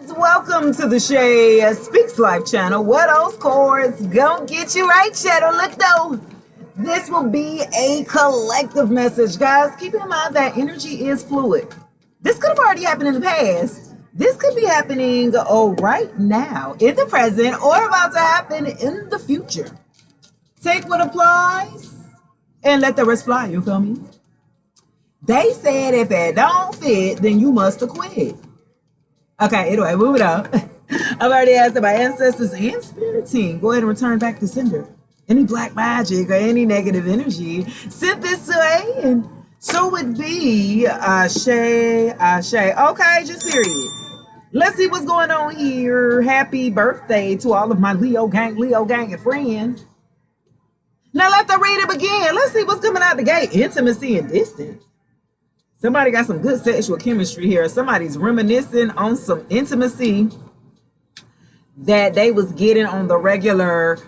Welcome to the Shay Speaks Life channel. What else chords gonna get you right, Shadow? Look though, this will be a collective message, guys. Keep in mind that energy is fluid. This could have already happened in the past. This could be happening right now, in the present, or about to happen in the future. Take what applies and let the rest fly. You feel me? They said if it don't fit, then you must have quit. Okay, anyway, move it up. I've already asked my ancestors and spirit team. Go ahead and return back to sender. Any black magic or any negative energy, sent this way. And so it be Shay. Okay, just period. Let's see what's going on here. Happy birthday to all of my Leo gang and friends. Now let the reading begin. Let's see what's coming out the gate. Intimacy and distance. Somebody got some good sexual chemistry here. Somebody's reminiscing on some intimacy that they was getting on the regular.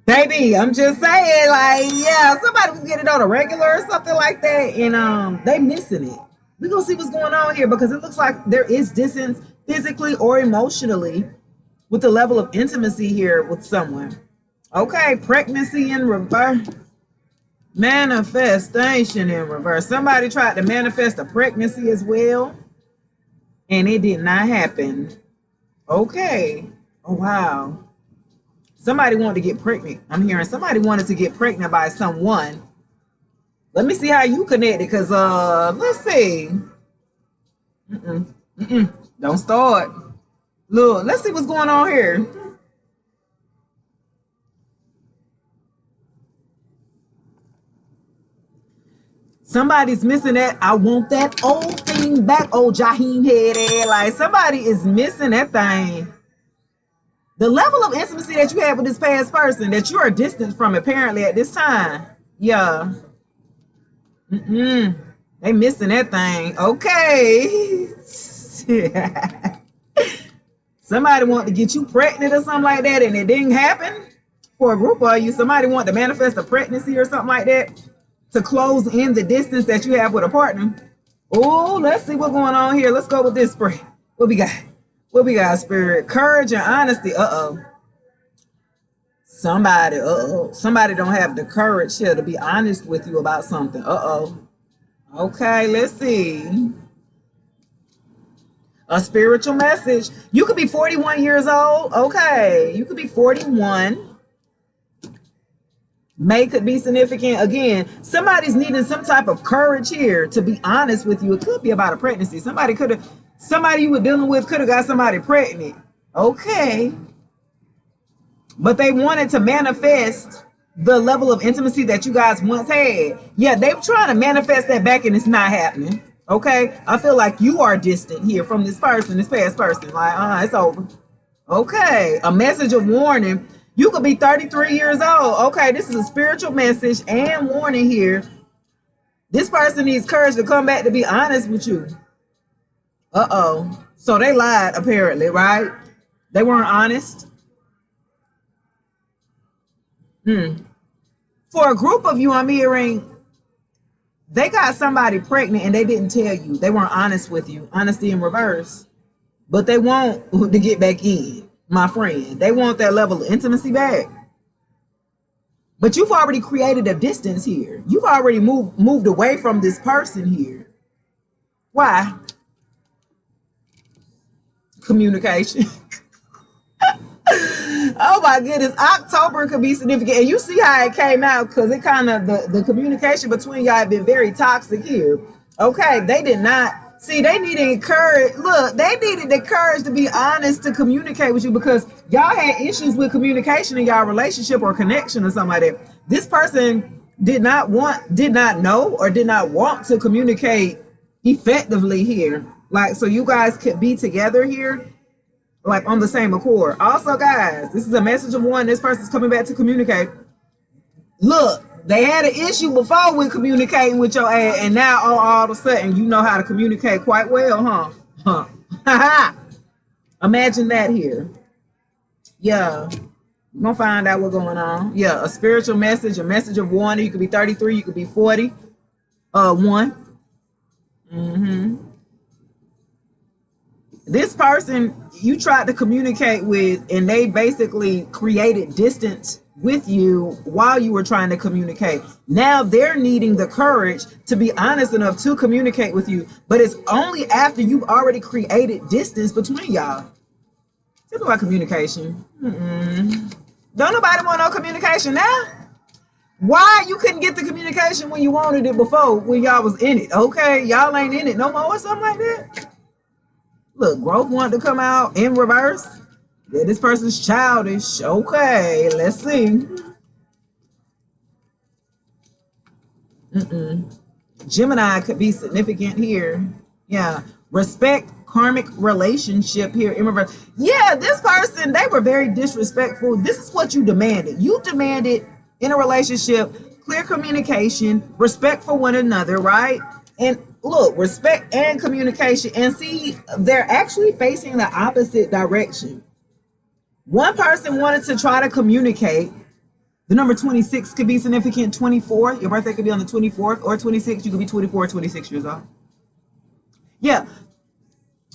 Baby, I'm just saying, like, yeah, somebody was getting on a regular or something like that, and they missing it. We're gonna see what's going on here because it looks like there is distance physically or emotionally with the level of intimacy here with someone. Okay, pregnancy in reverse. Manifestation in reverse. Somebody tried to manifest a pregnancy as well, and it did not happen. Okay. Oh, wow. Somebody wanted to get pregnant. I'm hearing somebody wanted to get pregnant by someone. Let me see how you connected, because, let's see. Don't start. Look, let's see what's going on here. Somebody's missing that. I want that old thing back, old Jaheim head. Like somebody is missing that thing. The level of intimacy that you have with this past person that you are distant from apparently at this time. Yeah. They missing that thing. Okay. Somebody wanted to get you pregnant or something like that and it didn't happen for a group of you. Somebody wanted to manifest a pregnancy or something like that to close in the distance that you have with a partner. Oh, let's see what's going on here. Let's go with this spray. What we got? What we got, spirit? Courage and honesty. Somebody don't have the courage here to be honest with you about something. Okay, let's see. A spiritual message. You could be 41 years old. Okay, you could be 41. May could be significant. Again, somebody's needing some type of courage here to be honest with you. It could be about a pregnancy. Somebody you were dealing with could have got somebody pregnant. Okay. But they wanted to manifest the level of intimacy that you guys once had. Yeah, they were trying to manifest that back and it's not happening. Okay. I feel like you are distant here from this person, this past person. Like, it's over. Okay. A message of warning. You could be 33 years old. Okay, this is a spiritual message and warning here. This person needs courage to come back to be honest with you. So they lied, apparently, right? They weren't honest. For a group of you, I'm hearing they got somebody pregnant and they didn't tell you. They weren't honest with you. Honesty in reverse. But they want to get back in. My friend, they want that level of intimacy back. But you've already created a distance here. You've already moved away from this person here. Why? Communication. Oh my goodness. October could be significant. And you see how it came out because it kind of, the communication between y'all have been very toxic here. Okay, they did not. See, they needed courage. Look, they needed the courage to be honest to communicate with you because y'all had issues with communication in y'all relationship or connection or something like that. This person did not know or did not want to communicate effectively here. Like, so you guys could be together here, like on the same accord. Also, guys, this is a message of one. This person's coming back to communicate. Look. They had an issue before with communicating with your ass, and now all of a sudden you know how to communicate quite well, huh? Imagine that here. Yeah. We're going to find out what's going on. Yeah, a spiritual message, a message of warning. You could be 33, you could be 40. One. This person you tried to communicate with, and they basically created distance with you while you were trying to communicate. Now they're needing the courage to be honest enough to communicate with you, but it's only after you've already created distance between y'all. Talk about communication. Don't nobody want no communication now. Why you couldn't get the communication when you wanted it before, when y'all was in it? Okay, y'all ain't in it no more or something like that. Look, growth wanted to come out in reverse. Yeah, this person's childish. Okay, let's see. Gemini could be significant here. Yeah, respect, karmic relationship here in reverse. Yeah, this person, they were very disrespectful. This is what you demanded. You demanded in a relationship clear communication, respect for one another, right? And look, respect and communication. And see, they're actually facing the opposite direction. One person wanted to try to communicate. The number 26 could be significant. 24, your birthday could be on the 24th, or 26, you could be 24 or 26 years old. Yeah,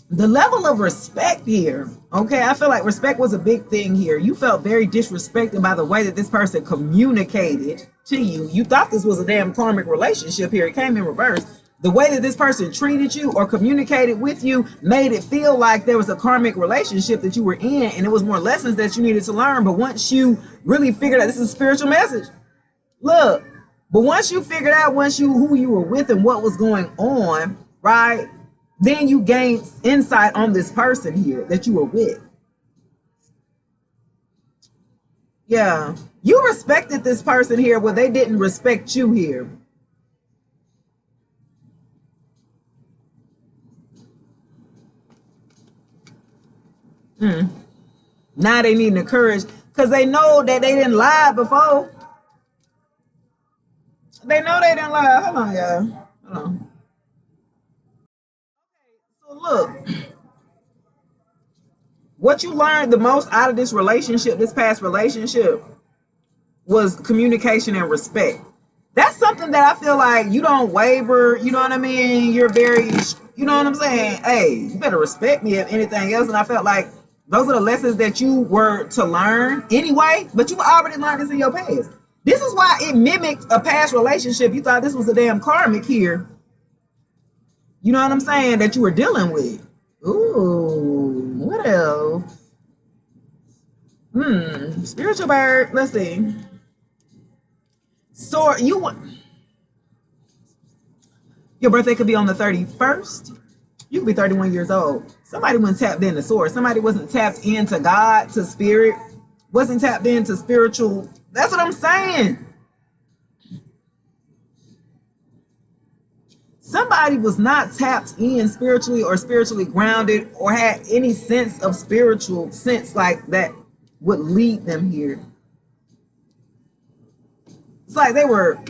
the level of respect here, okay, I feel like respect was a big thing here. You felt very disrespected by the way that this person communicated to you. You thought this was a damn karmic relationship here. It came in reverse. The way that this person treated you or communicated with you made it feel like there was a karmic relationship that you were in, and it was more lessons that you needed to learn. But once you really figured out, this is a spiritual message. Look, but once you figured out who you were with and what was going on, right? Then you gained insight on this person here that you were with. Yeah, you respected this person here where they didn't respect you here. Now they need the courage because they know that they didn't lie before. They know they didn't lie. Hold on, y'all. Hold on. So look, what you learned the most out of this relationship, this past relationship, was communication and respect. That's something that I feel like you don't waver. You know what I mean? You're very, you know what I'm saying? Hey, you better respect me if anything else. And I felt like those are the lessons that you were to learn anyway, but you've already learned this in your past. This is why it mimicked a past relationship. You thought this was a damn karmic here. You know what I'm saying? That you were dealing with. Ooh, what else? Spiritual bird. Let's see. So your birthday could be on the 31st. You could be 31 years old. Somebody wasn't tapped into source. Somebody wasn't tapped into God, to spirit, wasn't tapped into spiritual. That's what I'm saying. Somebody was not tapped in spiritually or spiritually grounded or had any sense of spiritual sense like that would lead them here. It's like they were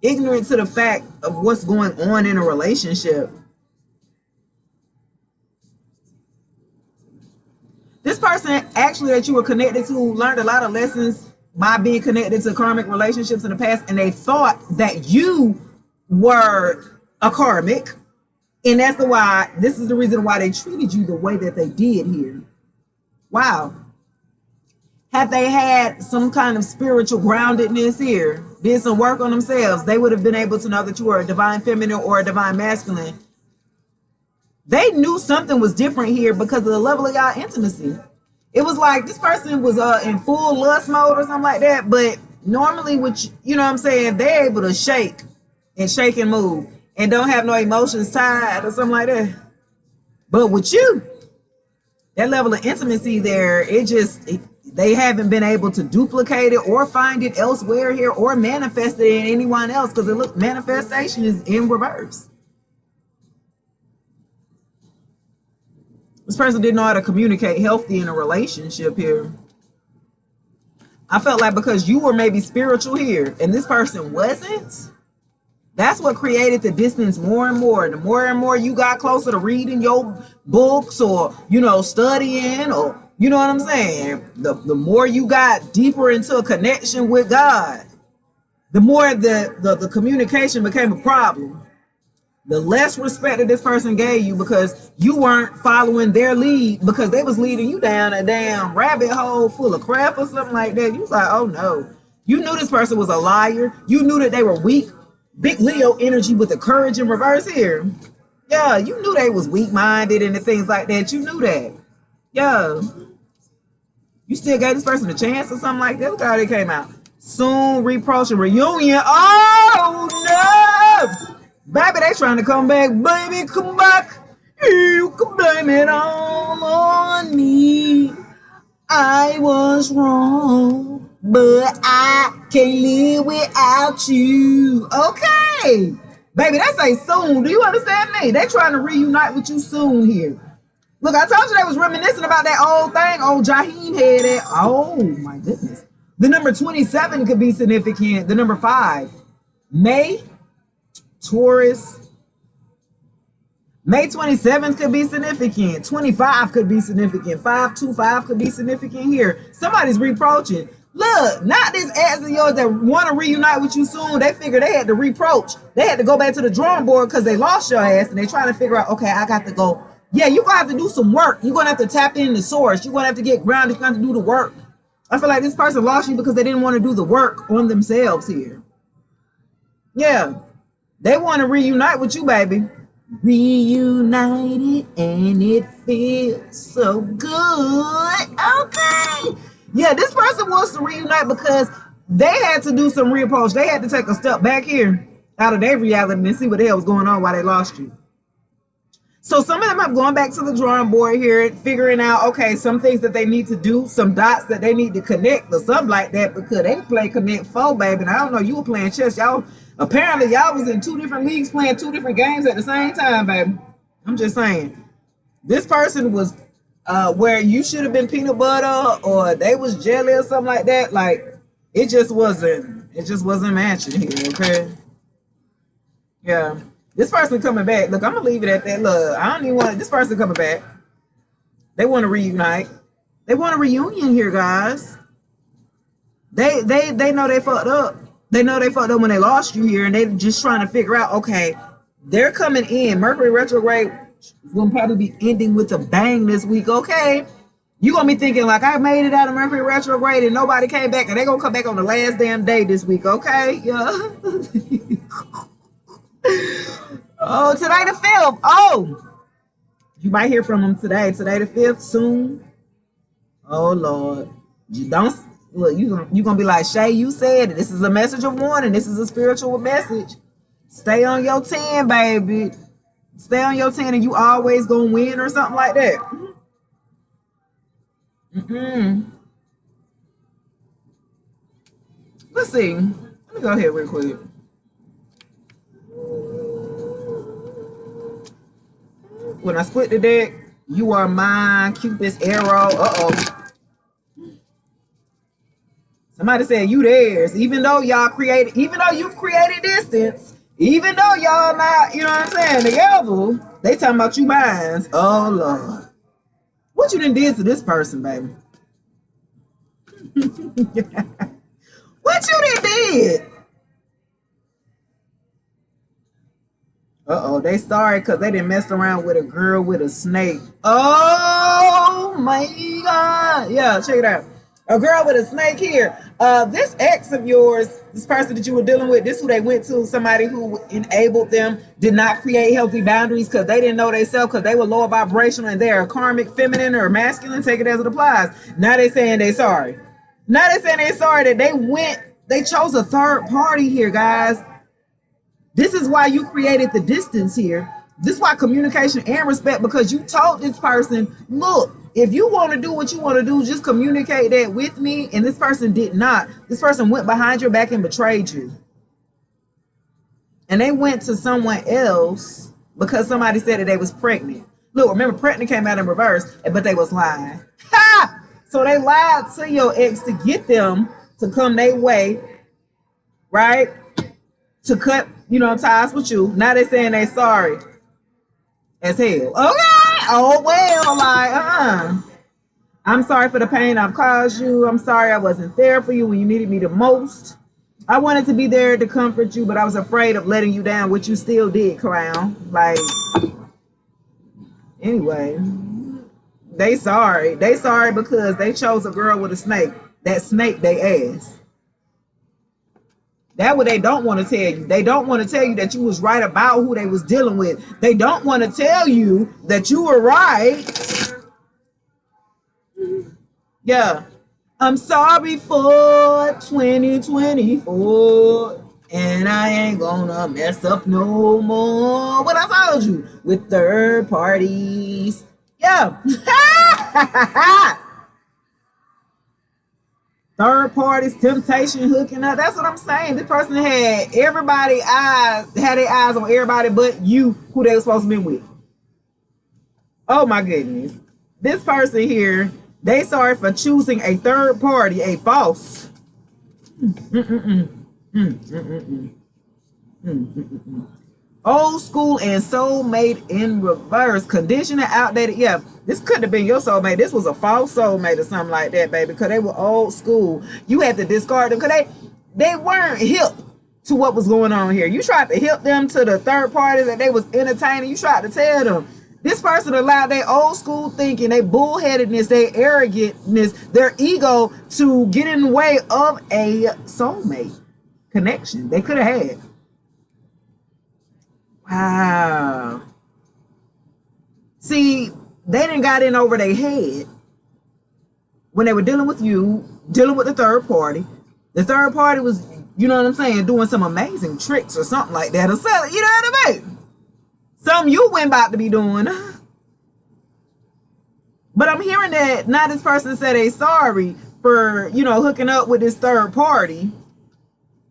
ignorant to the fact of what's going on in a relationship. This person actually that you were connected to learned a lot of lessons by being connected to karmic relationships in the past, and they thought that you were a karmic, and that's this is the reason why they treated you the way that they did here. Wow. Had they had some kind of spiritual groundedness here, did some work on themselves, they would have been able to know that you were a divine feminine or a divine masculine. They knew something was different here because of the level of y'all intimacy. It was like this person was in full lust mode or something like that, but normally, you know what I'm saying, they're able to shake and move and don't have no emotions tied or something like that. But with you, that level of intimacy there, they haven't been able to duplicate it or find it elsewhere here or manifest it in anyone else because manifestation is in reverse. This person didn't know how to communicate healthy in a relationship here. I felt like because you were maybe spiritual here and this person wasn't, that's what created the distance more and more. The more and more you got closer to reading your books or, studying or, you know what I'm saying? The more you got deeper into a connection with God, the more the communication became a problem. the less respect that this person gave you because you weren't following their lead, because they was leading you down a damn rabbit hole full of crap or something like that. You was like, oh no. You knew this person was a liar. You knew that they were weak. Big Leo energy with the courage in reverse here. Yeah, you knew they was weak-minded and the things like that. You knew that. Yeah. You still gave this person a chance or something like that. Look how they came out. Soon reproach and reunion. Oh no! Baby, they trying to come back. Baby, come back. You can blame it all on me. I was wrong, but I can't live without you. Okay. Baby, that's a soon. Do you understand me? They trying to reunite with you soon here. Look, I told you they was reminiscing about that old thing, old Jaheim had that. Oh, my goodness. The number 27 could be significant. The number 5, May, Taurus. May 27th could be significant. 25 could be significant. 525 could be significant here. Somebody's reproaching. Look, not this ex of yours that want to reunite with you soon. They figured they had to reproach. They had to go back to the drawing board because they lost your ass, and they trying to figure out, okay, I got to go. Yeah, you're going to have to do some work. You're going to have to tap into the source. You're going to have to get grounded. You're going to have to do the work. I feel like this person lost you because they didn't want to do the work on themselves here. Yeah, they want to reunite with you, baby. Reunited and it feels so good. Okay. Yeah, this person wants to reunite because they had to do some reapproach. They had to take a step back here out of their reality and see what the hell was going on, why they lost you. So some of them have gone back to the drawing board here, figuring out, okay, some things that they need to do, some dots that they need to connect or something like that, because they play Connect 4, baby. And I don't know, you were playing chess. Y'all, apparently y'all was in 2 different leagues playing 2 different games at the same time, baby. I'm just saying. This person was where you should have been peanut butter or they was jelly or something like that. Like, it just wasn't matching here, okay? Yeah. This person coming back. Look, I'm gonna leave it at that. Look, I don't even want this person coming back. They want to reunite. They want a reunion here, guys. They know they fucked up. They know they fucked up when they lost you here, and they just trying to figure out, okay, they're coming in. Mercury retrograde will probably be ending with a bang this week, okay? You're going to be thinking, like, I made it out of Mercury retrograde and nobody came back, and they're going to come back on the last damn day this week, okay? Yeah. Oh, today the 5th. Oh, you might hear from them today. Today the 5th, soon. Oh, Lord. You don't, look, you're going to be like, Shay, you said it. This is a message of warning. This is a spiritual message. Stay on your 10, baby. Stay on your 10 and you always going to win or something like that. Let's see. Let me go ahead real quick. When I split the deck, you are mine, Cupid's arrow. Uh-oh. Somebody said you theirs. Even though you've created distance, even though y'all not, you know what I'm saying, together, they talking about you mines. Oh, Lord. What you done did to this person, baby? What you done did? Uh-oh, they sorry because they didn't mess around with a girl with a snake. Oh, my God. Yeah, check it out. A girl with a snake here. This ex of yours, this person that you were dealing with, this who they went to, somebody who enabled them, did not create healthy boundaries because they didn't know themselves because they were lower vibrational and they're karmic, feminine, or masculine. Take it as it applies. Now they're saying they're sorry. Now they're saying they're sorry that they chose a third party here, guys. This is why you created the distance here. This is why communication and respect, because you told this person, look, if you want to do what you want to do, just communicate that with me. And this person did not. This person went behind your back and betrayed you. And they went to someone else because somebody said that they was pregnant. Look, remember, pregnant came out in reverse, but they was lying. Ha! So they lied to your ex to get them to come their way, right? To cut, ties with you. Now they're saying they sorry as hell. Okay. Oh, well, like, I'm sorry for the pain I've caused you. I'm sorry I wasn't there for you when you needed me the most. I wanted to be there to comfort you, but I was afraid of letting you down, which you still did, clown. Like, anyway, they sorry. They sorry because they chose a girl with a snake. That snake they ass. That's what they don't want to tell you. They don't want to tell you that you was right about who they was dealing with. They don't want to tell you that you were right. Yeah. I'm sorry for 2024. And I ain't gonna mess up no more. What I told you with third parties. Yeah. Third parties, temptation, hooking up. That's what I'm saying. This person had their eyes on everybody but you, who they were supposed to be with. Oh my goodness. This person here, they sorry for choosing a third party, a false. Old school and soulmate in reverse. Conditional, outdated. Yeah, this couldn't have been your soulmate. This was a false soulmate or something like that, baby. Because they were old school. You had to discard them because they weren't hip to what was going on here. You tried to hip them to the third party that they was entertaining. You tried to tell them. This person allowed their old school thinking, their bullheadedness, their arrogantness, their ego to get in the way of a soulmate connection they could have had. Wow. See, they didn't got in over their head when they were dealing with you, dealing with the third party. The third party was, you know what I'm saying, doing some amazing tricks or something like that. Or something, you know what I mean? Something you went about to be doing. But I'm hearing that now this person said they sorry for, hooking up with this third party.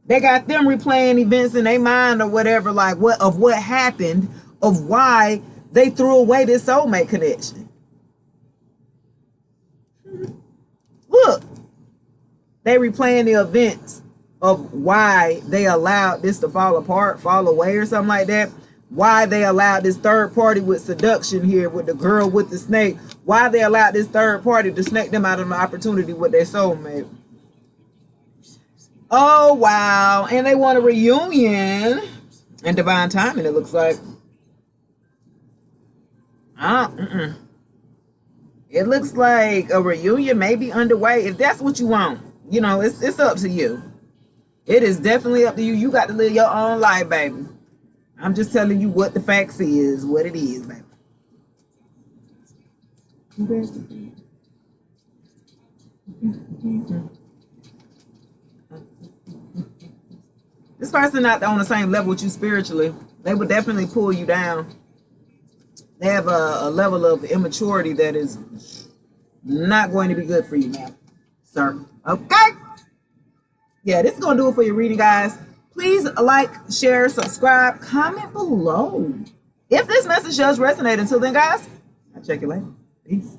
They got them replaying events in their mind or whatever, like what happened, of why they threw away this soulmate connection. Look, they replaying the events of why they allowed this to fall apart, fall away or something like that. Why they allowed this third party with seduction here with the girl with the snake. Why they allowed this third party to snake them out of an opportunity with their soulmate. Oh, wow. And they want a reunion. And divine timing, it looks like. It looks like a reunion may be underway. If that's what you want, it's up to you. It is definitely up to you. You got to live your own life, baby. I'm just telling you what the facts is, what it is, baby. This person not on the same level with you spiritually. They would definitely pull you down. They have a level of immaturity that is not going to be good for you now, sir. Okay? Yeah, this is going to do it for your reading, guys. Please like, share, subscribe, comment below if this message does resonate. Until then, guys, I'll check you later. Peace.